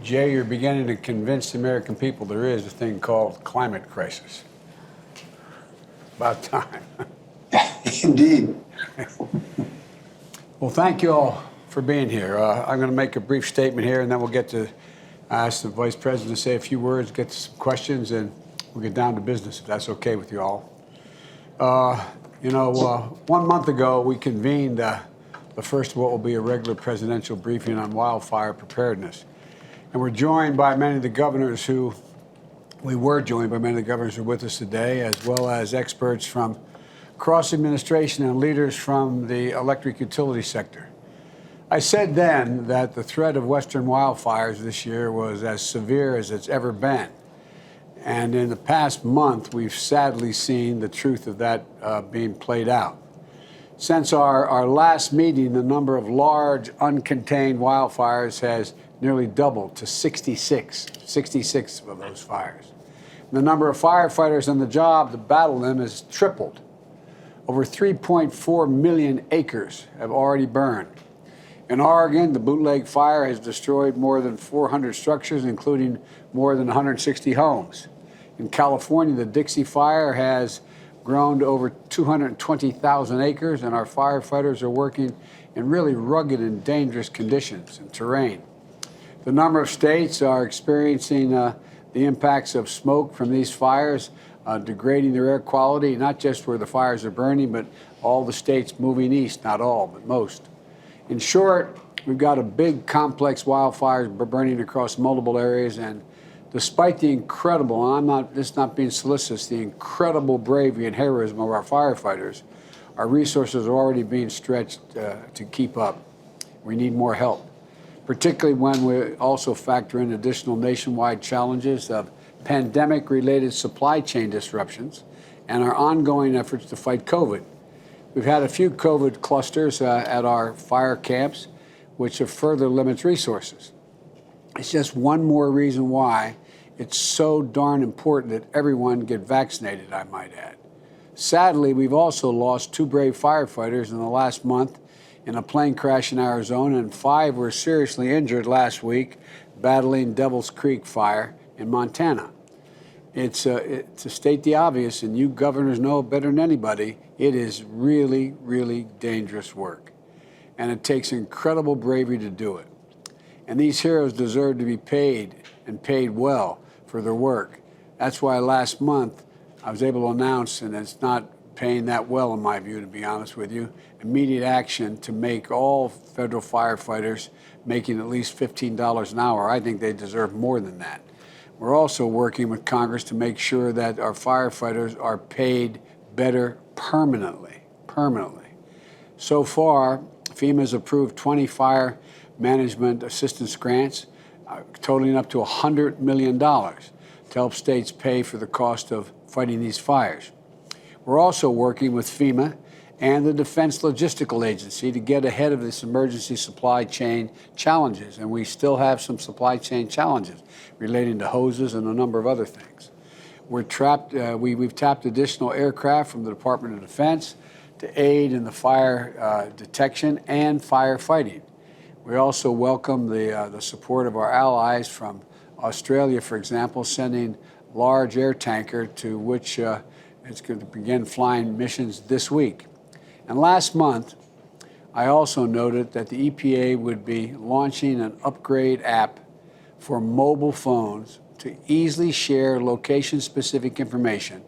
Jay, you're beginning to convince the American people there is a thing called climate crisis. About time. Indeed. Well, thank you all for being here. I'm going to make a brief statement here, and then we'll get to ask the Vice President to say a few words, get to some questions, and we'll get down to business, if that's okay with you all. 1 month ago, we convened the first of what will be a regular presidential briefing on wildfire preparedness. And we're joined by many of the governors who were joined by many of the governors who are with us today, as well as experts from across the administration and leaders from the electric utility sector. I said then that the threat of Western wildfires this year was as severe as it's ever been. And in the past month, we've sadly seen the truth of that being played out. Since our last meeting, the number of large, uncontained wildfires has nearly doubled to 66 of those fires. The number of firefighters on the job to battle them has tripled. Over 3.4 million acres have already burned. In Oregon, the bootleg fire has destroyed more than 400 structures, including more than 160 homes. In California, the Dixie Fire has grown to over 220,000 acres, and our firefighters are working in really rugged and dangerous conditions and terrain. The number of states are experiencing the impacts of smoke from these fires, degrading their air quality, not just where the fires are burning, but all the states moving east, not all, but most. In short, we've got a big, complex wildfires burning across multiple areas, and despite the incredible, and not being solicitous, the incredible bravery and heroism of our firefighters, our resources are already being stretched to keep up. We need more help, particularly when we also factor in additional nationwide challenges of pandemic-related supply chain disruptions and our ongoing efforts to fight COVID. We've had a few COVID clusters at our fire camps, which have further limits resources. It's just one more reason why it's so darn important that everyone get vaccinated, I might add. Sadly, we've also lost 2 brave firefighters in the last month in a plane crash in Arizona, and 5 were seriously injured last week battling Devil's Creek fire in Montana. It's to state the obvious, and you governors know better than anybody, it is really, really dangerous work. And it takes incredible bravery to do it. And these heroes deserve to be paid, and paid well, for their work. That's why last month I was able to announce, and it's not paying that well in my view, to be honest with you, immediate action to make all federal firefighters making at least $15 an hour. I think they deserve more than that. We're also working with Congress to make sure that our firefighters are paid better permanently. So far, FEMA has approved 20 fire management assistance grants totaling up to $100 million to help states pay for the cost of fighting these fires. We're also working with FEMA and the Defense Logistical Agency to get ahead of this emergency supply chain challenges. And we still have some supply chain challenges relating to hoses and a number of other things. We've tapped additional aircraft from the Department of Defense to aid in the fire detection and firefighting. We also welcome the support of our allies from Australia, for example, sending large air tanker to which it's going to begin flying missions this week. And last month, I also noted that the EPA would be launching an upgrade app for mobile phones to easily share location-specific information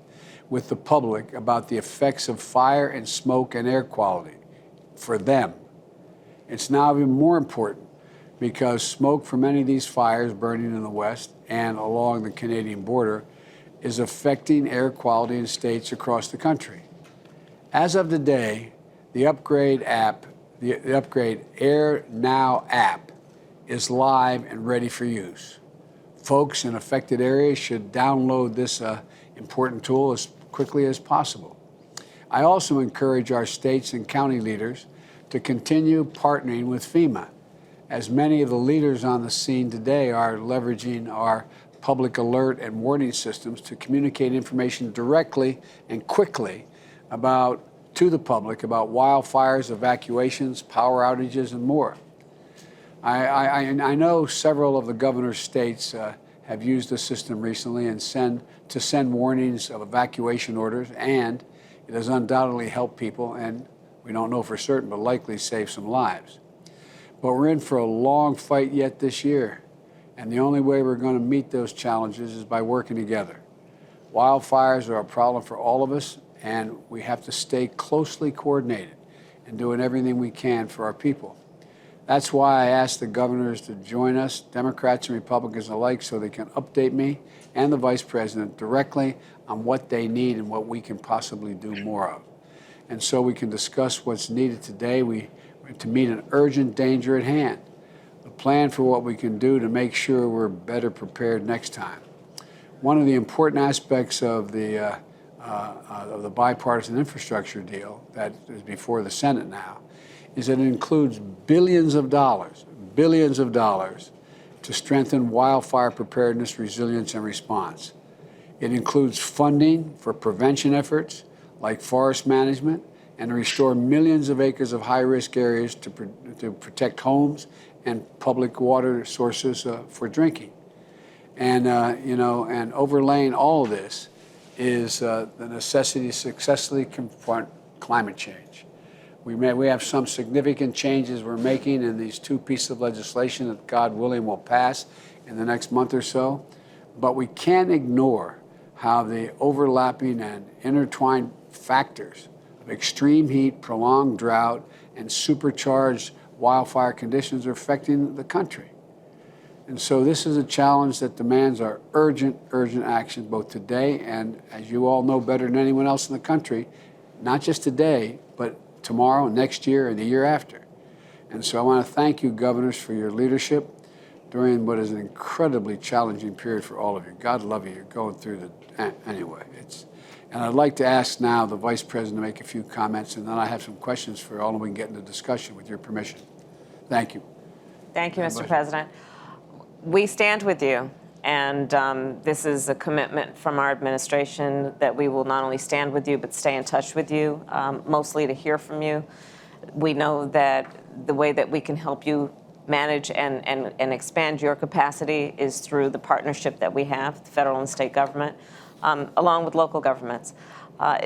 with the public about the effects of fire and smoke and air quality for them. It's now even more important because smoke from many of these fires burning in the West and along the Canadian border is affecting air quality in states across the country. As of today, the upgrade Air Now app is live and ready for use. Folks in affected areas should download this important tool as quickly as possible. I also encourage our states and county leaders to continue partnering with FEMA, as many of the leaders on the scene today are leveraging our public alert and warning systems to communicate information directly and quickly to the public about wildfires, evacuations, power outages, and more. I know several of the governor's states have used the system recently and send warnings of evacuation orders, and it has undoubtedly helped people, and we don't know for certain, but likely saved some lives. But we're in for a long fight yet this year, and the only way we're going to meet those challenges is by working together. Wildfires are a problem for all of us, and we have to stay closely coordinated and doing everything we can for our people. That's why I asked the governors to join us, Democrats and Republicans alike, so they can update me and the Vice President directly on what they need and what we can possibly do more of. And so we can discuss what's needed today to meet an urgent danger at hand, the plan for what we can do to make sure we're better prepared next time. One of the important aspects of the bipartisan infrastructure deal that is before the Senate now is that it includes billions of dollars to strengthen wildfire preparedness, resilience, and response. It includes funding for prevention efforts like forest management and to restore millions of acres of high-risk areas to protect homes and public water sources for drinking. And, and overlaying all of this is the necessity to successfully confront climate change. We have some significant changes we're making in these two pieces of legislation that, God willing, will pass in the next month or so. But we can't ignore how the overlapping and intertwined factors of extreme heat, prolonged drought, and supercharged wildfire conditions are affecting the country. And so this is a challenge that demands our urgent action, both today and, as you all know better than anyone else in the country, not just today, but tomorrow, next year, and the year after. And so I want to thank you, governors, for your leadership during what is an incredibly challenging period for all of you. God love you. You're going through anyway. And I'd like to ask now the Vice President to make a few comments, and then I have some questions for all, and we can get into discussion with your permission. Thank you. Thank you, Mr. President. We stand with you, and this is a commitment from our administration that we will not only stand with you, but stay in touch with you, mostly to hear from you. We know that the way that we can help you manage and expand your capacity is through the partnership that we have, the federal and state government, along with local governments.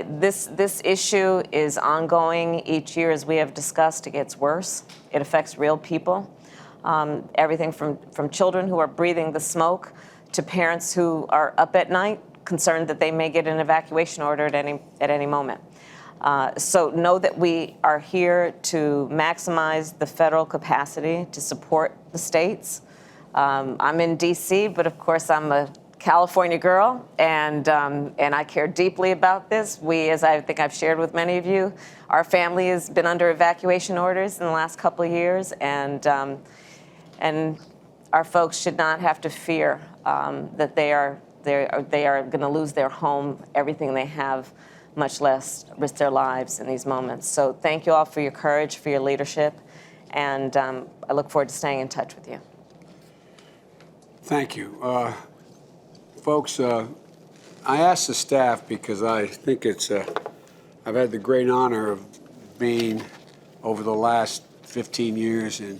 This issue is ongoing each year, as we have discussed. It gets worse. It affects real people. Everything from children who are breathing the smoke to parents who are up at night concerned that they may get an evacuation order at any moment. So know that we are here to maximize the federal capacity to support the states. I'm in D.C., but of course I'm a California girl, and I care deeply about this. We, as I think I've shared with many of you, our family has been under evacuation orders in the last couple of years, and our folks should not have to fear that they are going to lose their home, everything they have, much less risk their lives in these moments. So thank you all for your courage, for your leadership, and I look forward to staying in touch with you. Thank you. Folks, I asked the staff because I think I've had the great honor of being over the last 15 years in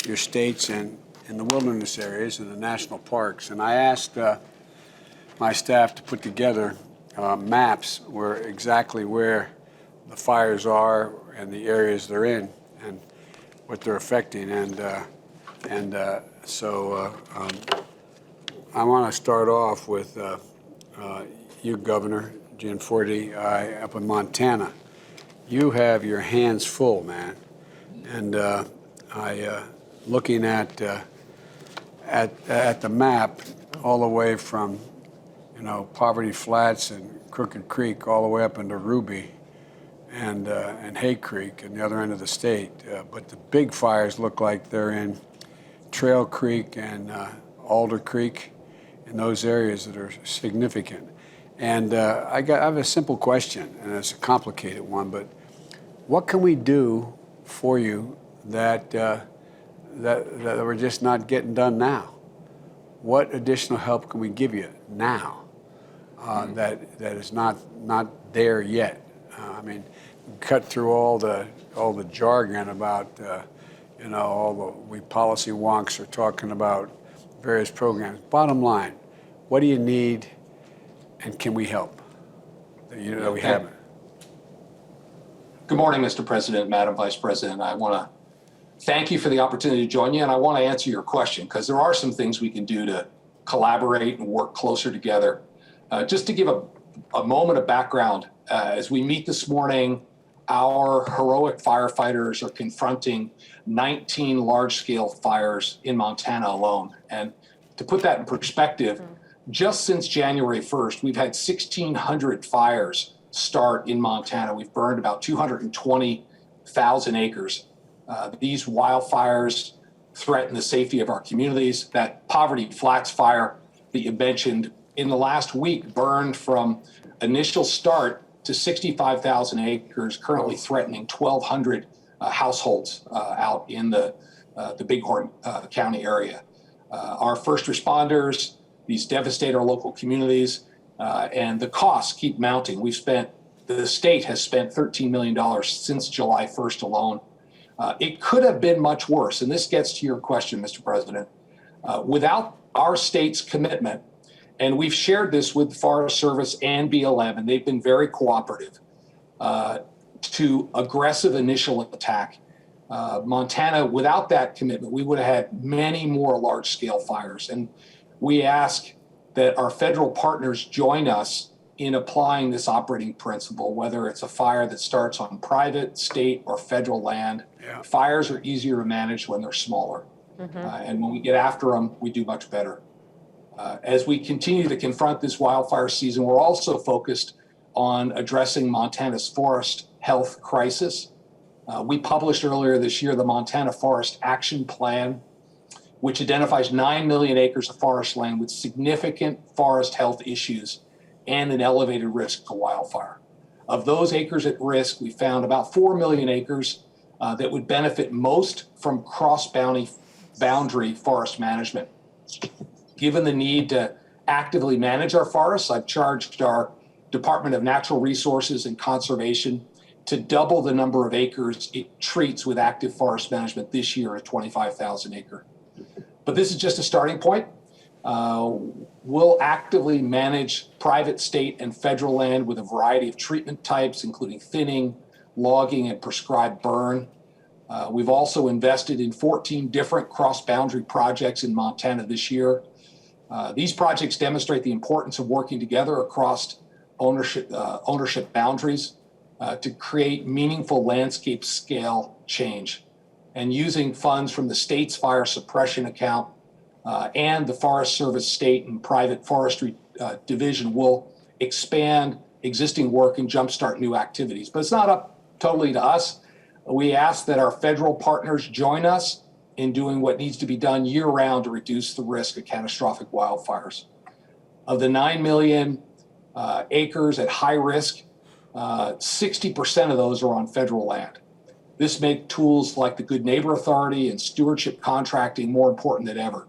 your states and in the wilderness areas and the national parks. And I asked my staff to put together maps exactly where the fires are and the areas they're in and what they're affecting. So I want to start off with you, Governor Gianforte, up in Montana. You have your hands full, man. And looking at the map, all the way from Poverty Flats and Crooked Creek, all the way up into Ruby and Hay Creek and the other end of the state. But the big fires look like they're in Trail Creek and Alder Creek, in those areas that are significant. And I have a simple question, and it's a complicated one, but what can we do for you that we're just not getting done now? What additional help can we give you now that is not there yet? I mean, cut through all the jargon about all we policy wonks are talking about various programs. Bottom line, what do you need, and can we help? That we haven't. Good morning, Mr. President, Madam Vice President. I want to thank you for the opportunity to join you, and I want to answer your question because there are some things we can do to collaborate and work closer together. Just to give a moment of background, as we meet this morning, our heroic firefighters are confronting 19 large-scale fires in Montana alone. And to put that in perspective, just since January 1st, we've had 1,600 fires start in Montana. We've burned about 220,000 acres. These wildfires threaten the safety of our communities. That Poverty Flats fire that you mentioned in the last week burned from initial start to 65,000 acres, currently threatening 1,200 households out in the Bighorn County area. Our first responders, these devastate our local communities, and the costs keep mounting. The state has spent $13 million since July 1st alone. It could have been much worse, and this gets to your question, Mr. President. Without our state's commitment, and we've shared this with the Forest Service and BLM, and they've been very cooperative, to aggressive initial attack. Montana, without that commitment, we would have had many more large-scale fires. And we ask that our federal partners join us in applying this operating principle, whether it's a fire that starts on private, state, or federal land. Yeah. Fires are easier to manage when they're smaller. And when we get after them, we do much better. As we continue to confront this wildfire season, we're also focused on addressing Montana's forest health crisis. We published earlier this year the Montana Forest Action Plan, which identifies 9 million acres of forest land with significant forest health issues and an elevated risk of wildfire. Of those acres at risk, we found about 4 million acres that would benefit most from cross-boundary forest management. Given the need to actively manage our forests, I've charged our Department of Natural Resources and Conservation to double the number of acres it treats with active forest management this year at 25,000 acres. But this is just a starting point. We'll actively manage private, state, and federal land with a variety of treatment types, including thinning, logging, and prescribed burn. We've also invested in 14 different cross-boundary projects in Montana this year. These projects demonstrate the importance of working together across ownership boundaries to create meaningful landscape scale change. And using funds from the state's fire suppression account and the Forest Service state and private forestry division will expand existing work and jumpstart new activities. But it's not up totally to us. We ask that our federal partners join us in doing what needs to be done year-round to reduce the risk of catastrophic wildfires. Of the 9 million acres at high risk, 60% of those are on federal land. This makes tools like the Good Neighbor Authority and stewardship contracting more important than ever.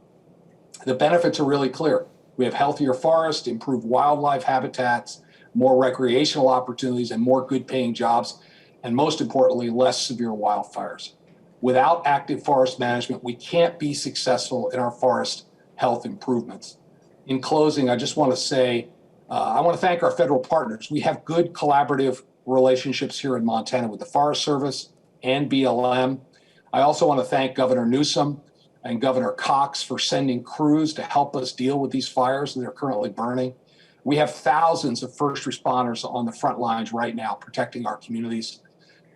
The benefits are really clear. We have healthier forests, improved wildlife habitats, more recreational opportunities, and more good-paying jobs, and most importantly, less severe wildfires. Without active forest management, we can't be successful in our forest health improvements. In closing, I just want to say, I want to thank our federal partners. We have good collaborative relationships here in Montana with the Forest Service and BLM. I also want to thank Governor Newsom and Governor Cox for sending crews to help us deal with these fires that are currently burning. We have thousands of first responders on the front lines right now protecting our communities,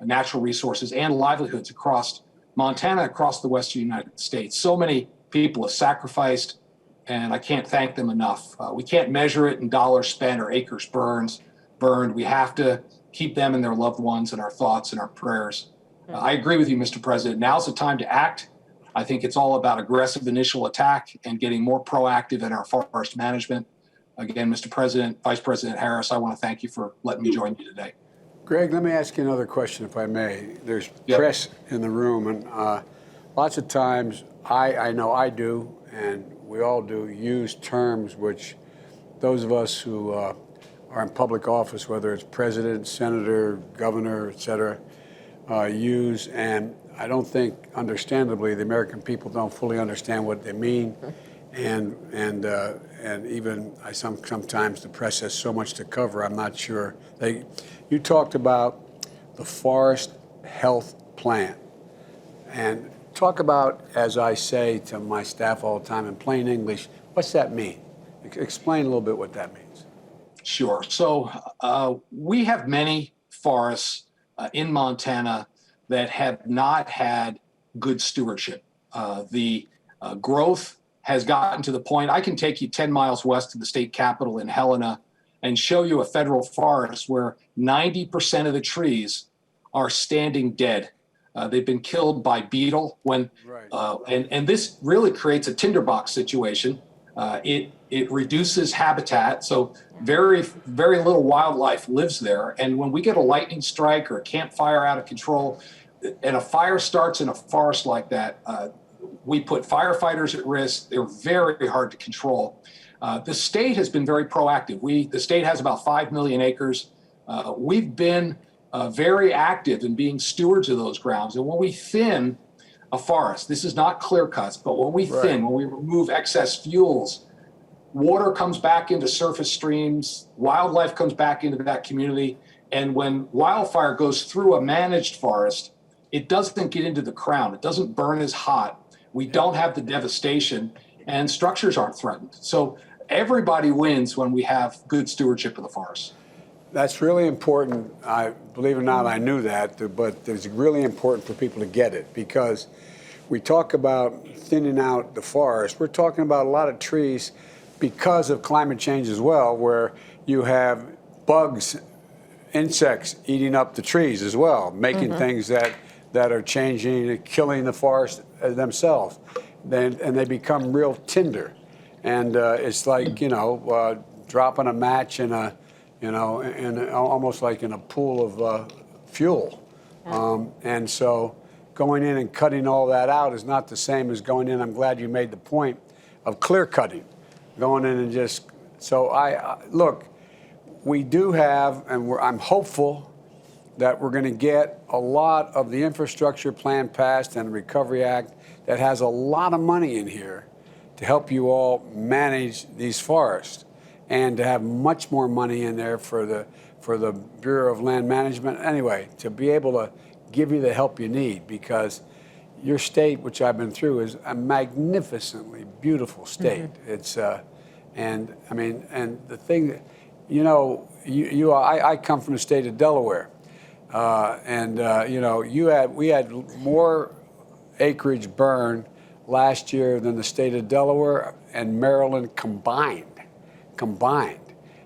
natural resources, and livelihoods across Montana, across the western United States. So many people have sacrificed, and I can't thank them enough. We can't measure it in dollars spent or acres burned. We have to keep them and their loved ones in our thoughts and our prayers. I agree with you, Mr. President. Now's the time to act. I think it's all about aggressive initial attack and getting more proactive in our forest management. Again, Mr. President, Vice President Harris, I want to thank you for letting me join you today. Greg, let me ask you another question, if I may. There's press in the room, and lots of times I know I do, and we all do, use terms which those of us who are in public office, whether it's president, senator, governor, et cetera, use. And I don't think, understandably, the American people don't fully understand what they mean, and even sometimes the press has so much to cover. I'm not sure. You talked about the Forest Health Plan, and talk about, as I say to my staff all the time in plain English, what's that mean? Explain a little bit what that means. Sure. So we have many forests in Montana that have not had good stewardship. The growth has gotten to the point, I can take you 10 miles west of the state capitol in Helena and show you a federal forest where 90% of the trees are standing dead. They've been killed by beetle and this really creates a tinderbox situation. It reduces habitat, so very little wildlife lives there. And when we get a lightning strike or a campfire out of control, and a fire starts in a forest like that, we put firefighters at risk. They're very hard to control. The state has been very proactive. The state has about 5 million acres. We've been very active in being stewards of those grounds. And when we thin a forest, this is not clear cuts, but when we thin, when we remove excess fuels, water comes back into surface streams, wildlife comes back into that community. And when wildfire goes through a managed forest, it doesn't get into the crown. It doesn't burn as hot. We don't have the devastation, and structures aren't threatened. So everybody wins when we have good stewardship of the forest. That's really important. Believe it or not, I knew that, but it's really important for people to get it, because we talk about thinning out the forest. We're talking about a lot of trees because of climate change as well, where you have bugs, insects eating up the trees as well, making things that are changing, killing the forest themselves. And they become real tinder. And it's like, dropping a match in almost like in a pool of fuel. And so going in and cutting all that out is not the same as going in. I'm glad you made the point of clear cutting, going in and just, so look, we do have, and I'm hopeful that we're going to get a lot of the infrastructure plan passed and the Recovery Act that has a lot of money in here to help you all manage these forests, and to have much more money in there for the Bureau of Land Management. Anyway, to be able to give you the help you need, because your state, which I've been through, is a magnificently beautiful state. It's and I mean, and the thing that, I come from the state of Delaware, we had more acreage burned last year than the state of Delaware and Maryland combined.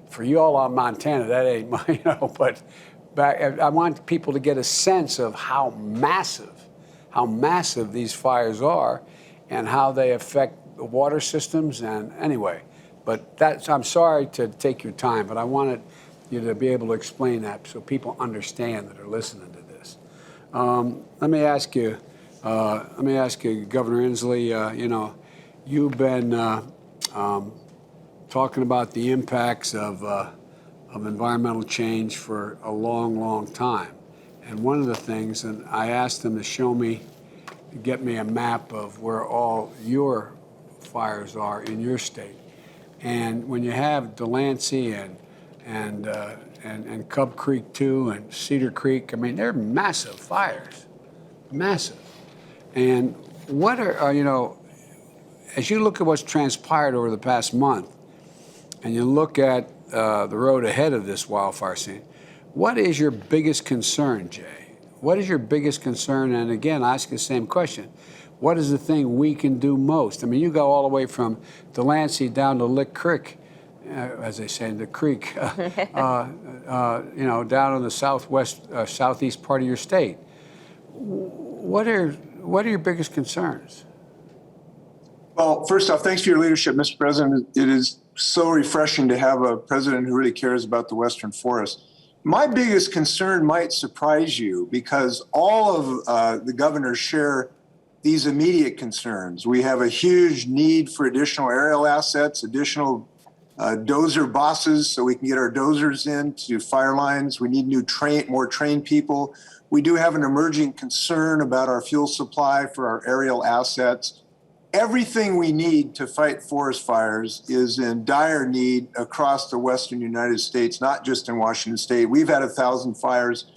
For you all on Montana, that ain't but I want people to get a sense of how massive these fires are and how they affect the water systems. And anyway, but I'm sorry to take your time, but I wanted you to be able to explain that so people understand that are listening to this. Let me ask you, Governor Inslee, you've been talking about the impacts of environmental change for a long, long time. And one of the things, and I asked them to get me a map of where all your fires are in your state. And when you have Delancey and Cub Creek 2 and Cedar Creek, I mean, they're massive fires, massive. And what are, as you look at what's transpired over the past month, and you look at the road ahead of this wildfire scene, what is your biggest concern, Jay? What is your biggest concern? And again, I ask the same question. What is the thing we can do most? I mean, you go all the way from Delancey down to Lick Creek, as they say in the creek, down in the southeast part of your state. What are your biggest concerns? Well, first off, thanks for your leadership, Mr. President. It is so refreshing to have a president who really cares about the Western forest. My biggest concern might surprise you, because all of the governors share these immediate concerns. We have a huge need for additional aerial assets, additional dozer bosses so we can get our dozers in to fire lines. We need more trained people. We do have an emerging concern about our fuel supply for our aerial assets. Everything we need to fight forest fires is in dire need across the western United States, not just in Washington State. We've had 1,000 fires.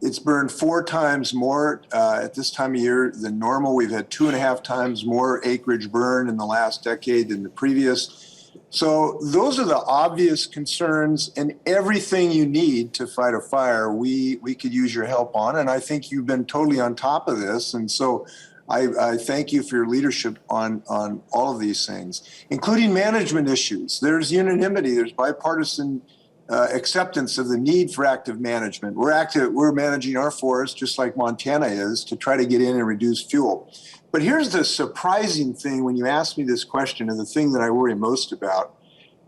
It's burned 4 times more at this time of year than normal. We've had 2.5 times more acreage burned in the last decade than the previous. So those are the obvious concerns, and everything you need to fight a fire, we could use your help on. And I think you've been totally on top of this. And so I thank you for your leadership on all of these things, including management issues. There's unanimity, there's bipartisan acceptance of the need for active management. We're managing our forests just like Montana is to try to get in and reduce fuel. But here's the surprising thing when you ask me this question, and the thing that I worry most about.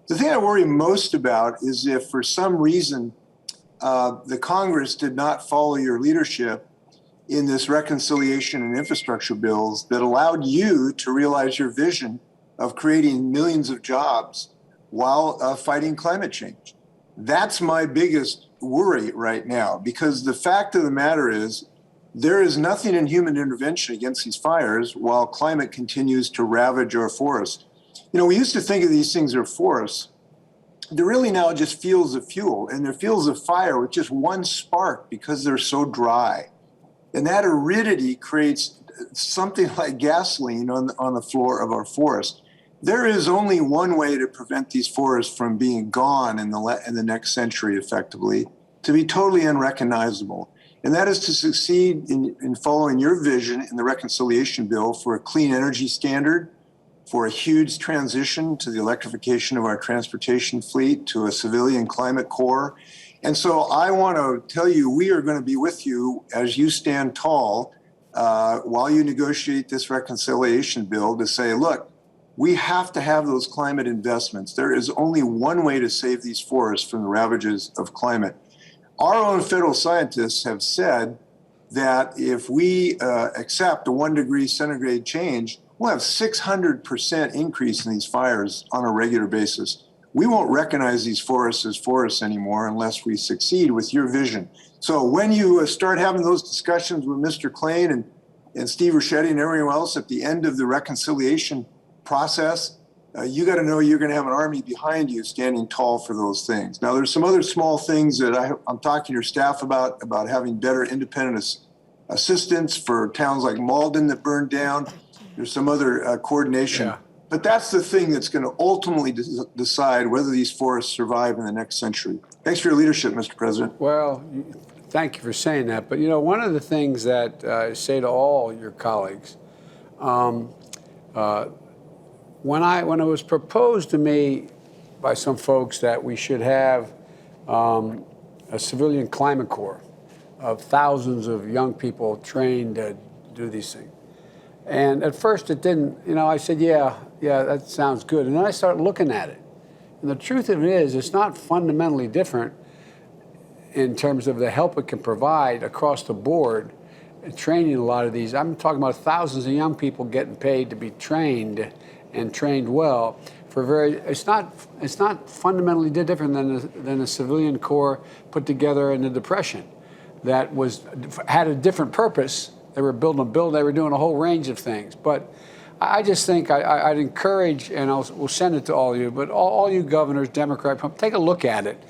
The thing I worry most about is if for some reason the Congress did not follow your leadership in this reconciliation and infrastructure bills that allowed you to realize your vision of creating millions of jobs while fighting climate change. That's my biggest worry right now, because the fact of the matter is there is nothing in human intervention against these fires while climate continues to ravage our forests. You know, we used to think of these things as forests. They're really now just fields of fuel, and they're fields of fire with just one spark because they're so dry. And that aridity creates something like gasoline on the floor of our forest. There is only one way to prevent these forests from being gone in the next century effectively, to be totally unrecognizable. And that is to succeed in following your vision in the reconciliation bill for a clean energy standard, for a huge transition to the electrification of our transportation fleet, to a civilian climate corps. And so I want to tell you, we are going to be with you as you stand tall while you negotiate this reconciliation bill to say, look, we have to have those climate investments. There is only one way to save these forests from the ravages of climate. Our own federal scientists have said that if we accept a 1 degree centigrade change, we'll have 600% increase in these fires on a regular basis. We won't recognize these forests as forests anymore unless we succeed with your vision. So when you start having those discussions with Mr. Klain and Steve Ricchetti and everyone else at the end of the reconciliation process, you got to know you're going to have an army behind you standing tall for those things. Now, there's some other small things that I'm talking to your staff about having better independent assistance for towns like Malden that burned down. There's some other coordination. Yeah. But that's the thing that's going to ultimately decide whether these forests survive in the next century. Thanks for your leadership, Mr. President. Well, thank you for saying that. But, you know, one of the things that I say to all your colleagues, when it was proposed to me by some folks that we should have a civilian climate corps of thousands of young people trained to do these things. And at first it didn't, you know, I said, yeah, that sounds good. And then I started looking at it. And the truth of it is, it's not fundamentally different in terms of the help it can provide across the board in training a lot of these. I'm talking about thousands of young people getting paid to be trained and trained well for it's not fundamentally different than a civilian corps put together in the Depression that had a different purpose. They were building a building, they were doing a whole range of things. But I just think I'd encourage, and we'll send it to all of you, but all you governors, Democrat, take a look at it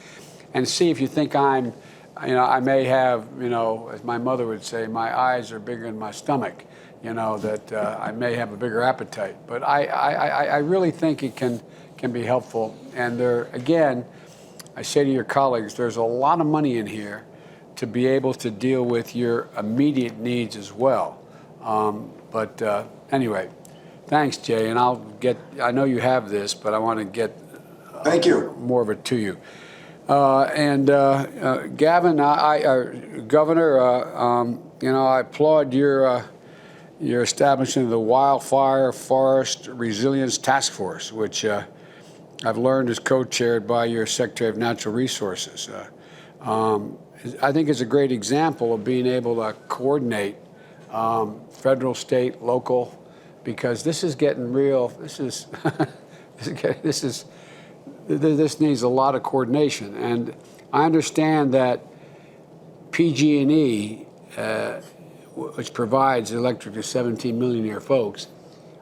and see if you think I may have, as my mother would say, my eyes are bigger than my stomach, that I may have a bigger appetite. But I really think it can be helpful. And again, I say to your colleagues, there's a lot of money in here to be able to deal with your immediate needs as well. Anyway, thanks, Jay. And I know you have this, but I want to get Thank you. More of it to you. Gavin, Governor, I applaud your establishment of the Wildfire Forest Resilience Task Force, which I've learned is co-chaired by your Secretary of Natural Resources. I think it's a great example of being able to coordinate federal, state, local, because this is getting real. This is this needs a lot of coordination. And I understand that PG&E, which provides electric to 17 million of your folks,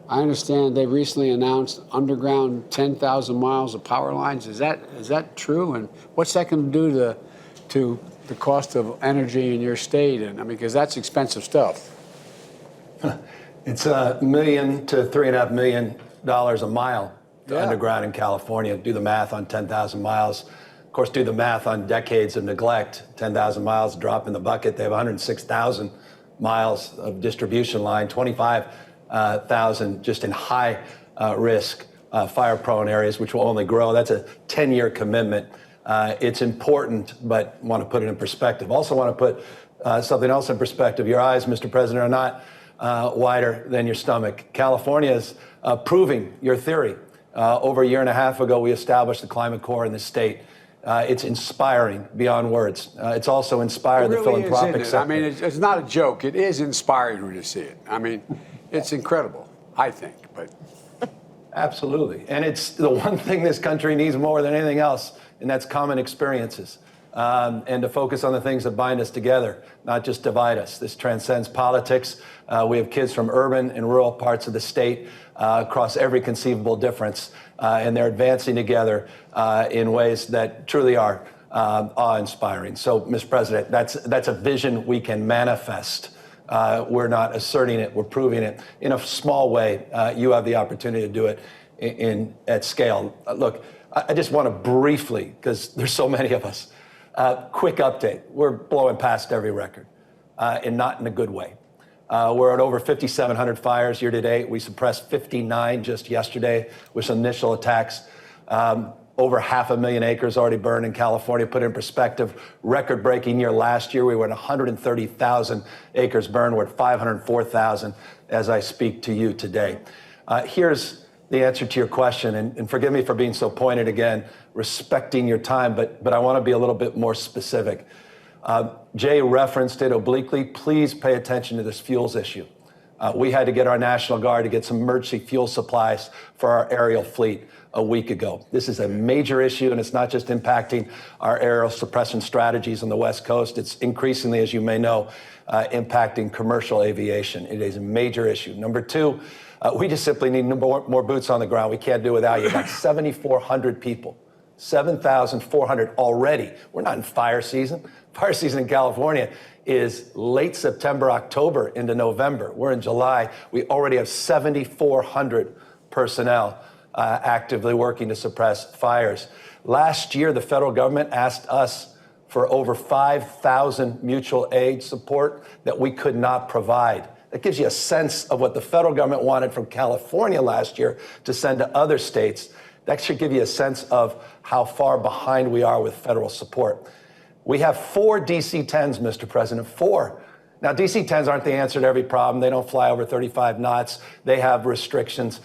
I understand they recently announced underground 10,000 miles of power lines. Is that true? And what's that going to do to the cost of energy in your state? And I mean, because that's expensive stuff. It's $1 million to $3.5 million a mile to underground in California. Do the math on 10,000 miles. Of course, do the math on decades of neglect. 10,000 miles, drop in the bucket. They have 106,000 miles of distribution line, 25,000 just in high risk fire-prone areas, which will only grow. That's a 10-year commitment. It's important, but want to put it in perspective. Also want to put something else in perspective. Your eyes, Mr. President, are not wider than your stomach. California is proving your theory. Over a year and a half ago, we established the Climate Corps in the state. It's inspiring beyond words. It's also inspired the philanthropic sector. I mean, it's not a joke. It is inspiring when you see it. I mean, it's incredible, I think. But absolutely. And it's the one thing this country needs more than anything else, and that's common experiences. And to focus on the things that bind us together, not just divide us. This transcends politics. We have kids from urban and rural parts of the state across every conceivable difference, and they're advancing together in ways that truly are awe-inspiring. So, Mr. President, that's a vision we can manifest. We're not asserting it, we're proving it. In a small way, you have the opportunity to do it at scale. Look, I just want to briefly, because there's so many of us, quick update. We're blowing past every record, and not in a good way. We're at over 5,700 fires year to date. We suppressed 59 just yesterday with some initial attacks. Over 500,000 acres already burned in California. Put it in perspective, record-breaking year last year. We were at 130,000 acres burned. We're at 504,000 as I speak to you today. Here's the answer to your question, and forgive me for being so pointed again, respecting your time, but I want to be a little bit more specific. Jay referenced it obliquely. Please pay attention to this fuels issue. We had to get our National Guard to get some emergency fuel supplies for our aerial fleet a week ago. This is a major issue, and it's not just impacting our aerial suppression strategies on the West Coast. It's increasingly, as you may know, impacting commercial aviation. It is a major issue. Number two, we just simply need more boots on the ground. We can't do without you. About 7,400 people, 7,400 already. We're not in fire season. Fire season in California is late September, October into November. We're in July. We already have 7,400 personnel actively working to suppress fires. Last year, the federal government asked us for over 5,000 mutual aid support that we could not provide. That gives you a sense of what the federal government wanted from California last year to send to other states. That should give you a sense of how far behind we are with federal support. We have 4 DC-10s, Mr. President, 4. Now, DC-10s aren't the answer to every problem. They don't fly over 35 knots. They have restrictions.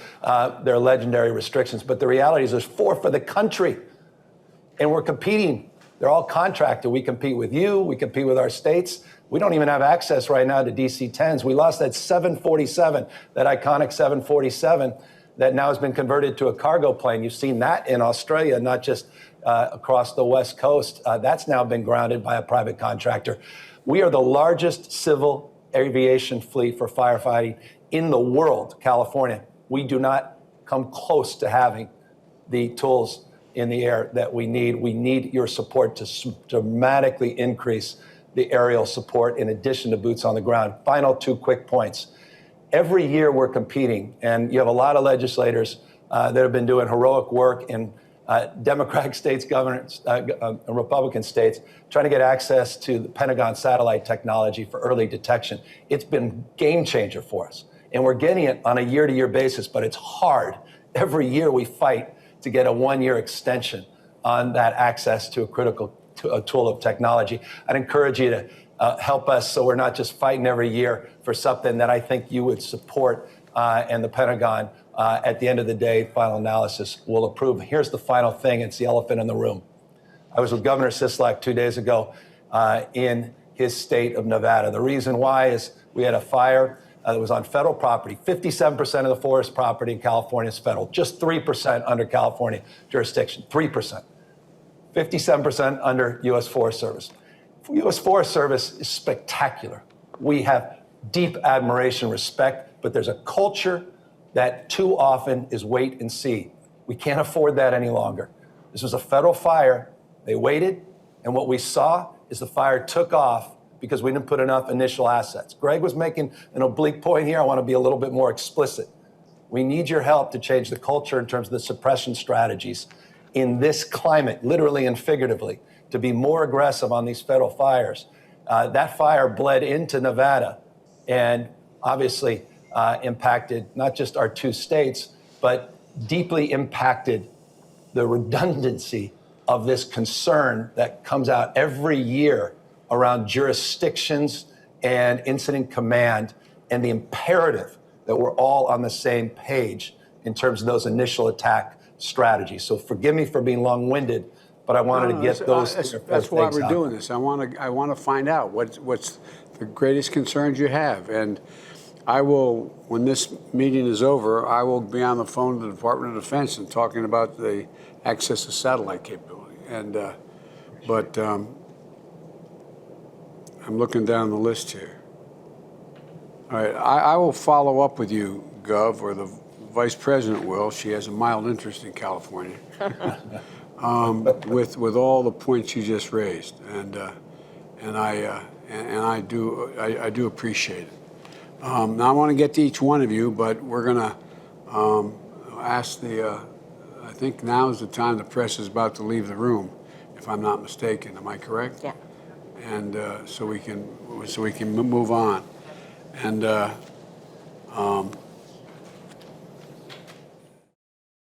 They're legendary restrictions. But the reality is there's 4 for the country. And we're competing. They're all contracted. We compete with you. We compete with our states. We don't even have access right now to DC-10s. We lost that 747, that iconic 747 that now has been converted to a cargo plane. You've seen that in Australia, not just across the West Coast. That's now been grounded by a private contractor. We are the largest civil aviation fleet for firefighting in the world, California. We do not come close to having the tools in the air that we need. We need your support to dramatically increase the aerial support in addition to boots on the ground. Final 2 quick points. Every year we're competing, and you have a lot of legislators that have been doing heroic work in Democratic states, governors, Republican states, trying to get access to the Pentagon satellite technology for early detection. It's been a game changer for us, and we're getting it on a year-to-year basis, but it's hard. Every year we fight to get a 1-year extension on that access to a critical tool of technology. I'd encourage you to help us so we're not just fighting every year for something that I think you would support and the Pentagon, at the end of the day, final analysis will approve. Here's the final thing. It's the elephant in the room. I was with Governor Sisolak 2 days ago in his state of Nevada. The reason why is we had a fire that was on federal property. 57% of the forest property in California is federal, just 3% under California jurisdiction, 3%. 57% under U.S. Forest Service. U.S. Forest Service is spectacular. We have deep admiration, respect, but there's a culture that too often is wait and see. We can't afford that any longer. This was a federal fire. They waited, and what we saw is the fire took off because we didn't put enough initial assets. Greg was making an oblique point here. I want to be a little bit more explicit. We need your help to change the culture in terms of the suppression strategies in this climate, literally and figuratively, to be more aggressive on these federal fires. That fire bled into Nevada and obviously impacted not just our 2 states, but deeply impacted the redundancy of this concern that comes out every year around jurisdictions and incident command, and the imperative that we're all on the same page in terms of those initial attack strategies. So forgive me for being long-winded, but I wanted to get those That's why we're doing this. I want to find out what's the greatest concerns you have, and I will, when this meeting is over, I will be on the phone to the Department of Defense and talking about the access to satellite capability. And but I'm looking down the list here. All right, I will follow up with you, Gov, or the Vice President will. She has a mild interest in California, with all the points you just raised, and I do appreciate it. Now I want to get to each one of you, but we're gonna ask the. I think now is the time the press is about to leave the room, if I'm not mistaken. Am I correct? Yeah. And so we can move on. And